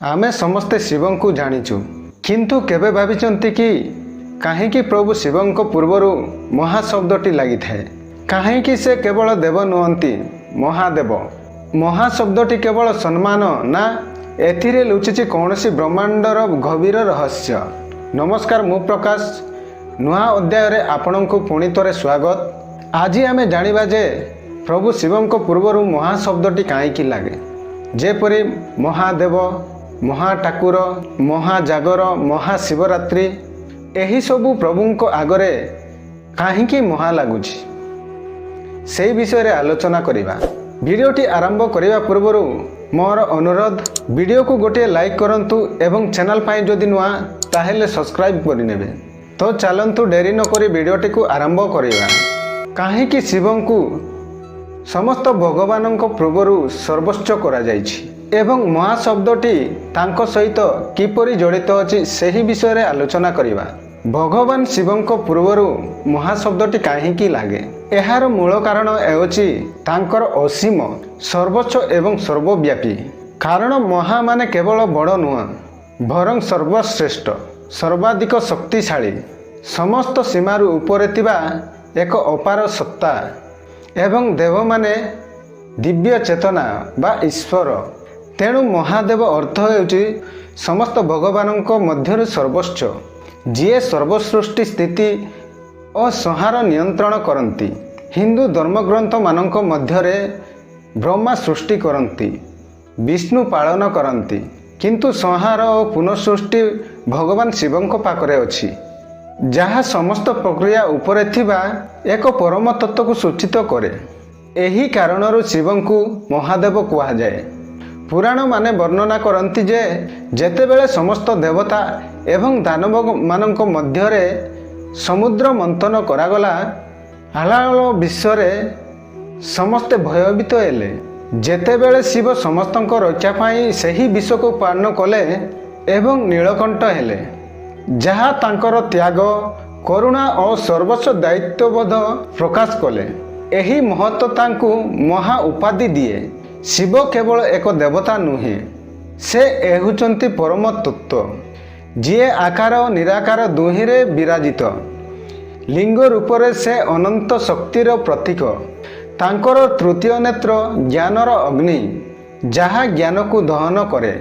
आमे समस्ते शिवं को जानिचु किंतु केबे भाविचंती कि काहेकि प्रभु शिवं को पूर्वरु महाशब्दटी लगी थाए। काहेकि से केवल देव नुहंती महादेव। महाशब्दटी केवल सम्मान ना एथिरे लुचिची कौनसी ब्रह्मांडर गभीर रहस्य। नमस्कार, मु प्रकाश नुआ अध्याय रे आपनंकु पुणी थरे स्वागत। आज आमे जानिबा जे प्रभु शिवं को पूर्वरु महाशब्दटी काहेकि लागे। जेपरि महादेव, महाठाकुर, महाजागर, महाशिवरात्रि एही सबु प्रभुंको आगरे काहेकि महा लागुछि से विषय रे आलोचना करिबा। वीडियोटी आरंभ करिबा पूर्वरु मोर अनुरोध, वीडियो को गोटे लाइक करंतु एवं चैनल पाई जदि नुआ ताहेले सब्सक्राइब करि नेबे। तो चलंतु डेरी न करी वीडियोटी को आरंभ करिबा। काहेकि शिवं को समस्त भगवान पूर्वरु सर्वोच्च करा जाइछि एवं महाशब्दटी तांको सहित किपरि जड़ित अछि सेही विषय रे आलोचना करिबा। भगवान शिवं को पूर्वरु महाशब्दटी काहेकि लागे, एहार मूल कारण हेउछि तांकर असीम, सर्वोच्च एवं सर्वव्यापी। कारण महा माने केवल बड़ नुह, बरं सर्वश्रेष्ठ, सर्वाधिक शक्तिशाली, समस्त सीमारु उपरे थिबा एक अपार सत्ता एवं देव माने दिव्य चेतना बा ईश्वर। तेणु महादेव अर्थ हेउछि समस्त भगवानक मध्यरु सर्वोच्च, जिए सर्वसृष्टि स्थिति और संहार नियंत्रण करती। हिंदू धर्मग्रंथ मानक मध्यरे ब्रह्मा सृष्टि करती, विष्णु पालन करती, किंतु संहार और पुनଃसृष्टि भगवान शिवं पाखरे अछि, जहाँ समस्त प्रक्रिया उपरे थिबा एक परम तत्व को सूचित करे। एही कारणरू शिवं को महादेव कुहा जाए। पुराण माने वर्णना करती जे जेतेबेले समस्त देवता एवं दानव मानक मध्यरे समुद्र मंथन करागला, हालाहल विश्वरे समस्ते भयभीत हेले। जेतेबेले शिव समस्तक रक्षा पाई सही विष को पालन कले एवं नीलकंठ हेले, जहाँ तांकर त्याग, करुणा और सर्वस्व दायित्वबोध प्रकाश कले। एही महत्व तांकु महा उपाधि दिए। शिव केवल एक देवता नुहे, से हेउचंती परम तत्व, जिए आकार और निराकार दुहिरे विराजित। लिंग रूपरे से अनंत शक्तिर प्रतीक। तांकर तृतीय नेत्र ज्ञानर अग्नि, जहाँ ज्ञान को दहन करे।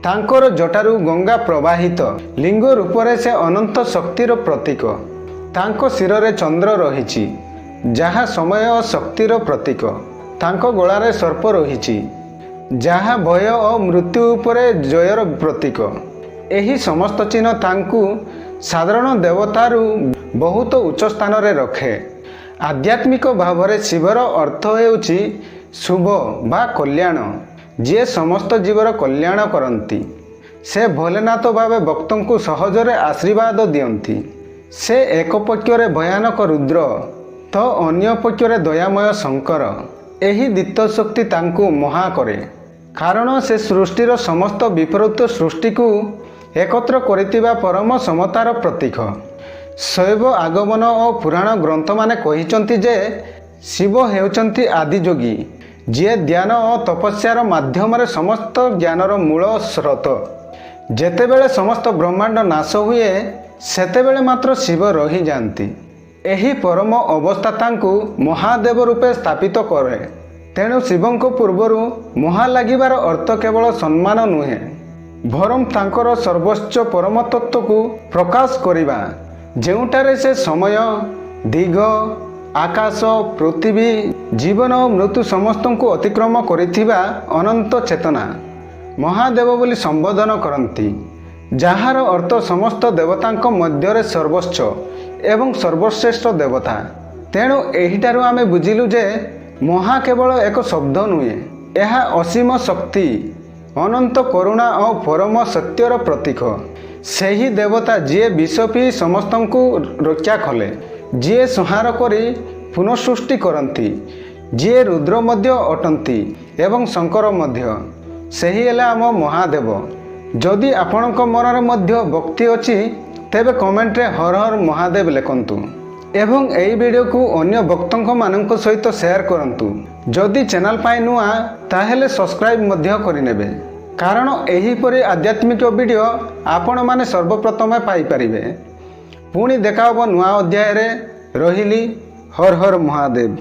तांकर जटारू गंगा प्रवाहित। लिंग रूपरे से अनंत शक्तिर प्रतीक। तांको शिररे चंद्र रहिछि, जहाँ समय और शक्तिर प्रतीक। तांको गଳାରେ सर्प रहिछि, जहाँ भय और मृत्यु उपरे जयर प्रतीक। एही समस्त चिन्ह तांकु साधारण देवतारू बहुत उच्च स्थान रे रखे। आध्यात्मिक भावरे शिवर अर्थ हेउछि शुभ बा कल्याण, जे समस्त जीवर कल्याण करती। से भोलेनाथ भावे भक्तंकु सहजरे आशीर्वाद दियंती। से एक पक्षरे भयानक रुद्र तो अन्य पक्षरे दयामय शंकर। एही दित्य शक्ति तांकु महा करे, कारण से सृष्टिर समस्त विपरीत सृष्टि को एकत्र करितिबा परम समतार प्रतीक। शैव आगमन और पुराण ग्रंथ माने कहिचंती जे शिव हेउचंती आदियोगी, जे ध्यान और तपस्यार माध्यम समस्त ज्ञानर मूल स्रोत। जेतेबेले समस्त ब्रह्मांड नाश हुए, सेतेबेले मात्र शिव रही जाती। एही परम अवस्था तांकु महादेव रूपे स्थापित करे। तेणु शिवं को पूर्वरु महा लागिबार अर्थ केवल सम्मान नुहे, बरं तांकर सर्वोच्च परम तत्व को प्रकाश करिबा, जेउटारे से समय, दिग, आकाश, पृथ्वी, जीवन और मृत्यु समस्त को अतिक्रम करिथिबा अनंत चेतना महादेव बोली संबोधन करती, जହାର अर्थ समस्त देवतांक मध्यरे सर्वोच्च एवं सर्वश्रेष्ठ देवता। तेणु एहिठारु आमे बुझिलु जे महा केवल एक शब्द नुहे, यह असीम शक्ति, अनंत करुणा और परम सत्यर प्रतीक। सही देवता जिए विष पी समस्तंकु रक्षा कले, जिए संहार करी पुनःसृष्टि करती, जिए रुद्र मध्य अटंती एवं शंकर मध्य, सही हेले आम महादेव। जदि आपणक मनरे मध्य भक्ति अछि तेबे कमेंट रे हर हर महादेव लिखंतु एवं एई वीडियो को अन्य भक्तों मानक सहित शेयर करंतु। जदि चैनल पाई नुआ ताहेले सब्सक्राइब मध्य करिनेबे। କାରଣ ଏହିପରି ଆଧ୍ୟାତ୍ମିକ ଭିଡ଼ିଓ ଆପଣମାନେ ସର୍ବପ୍ରଥମେ ପାଇପାରିବେ। ପୁଣି ଦେଖା ହେବ ନୂଆ ଅଧ୍ୟାୟରେ। ରହିଲି। ହର ହର ମହାଦେବ।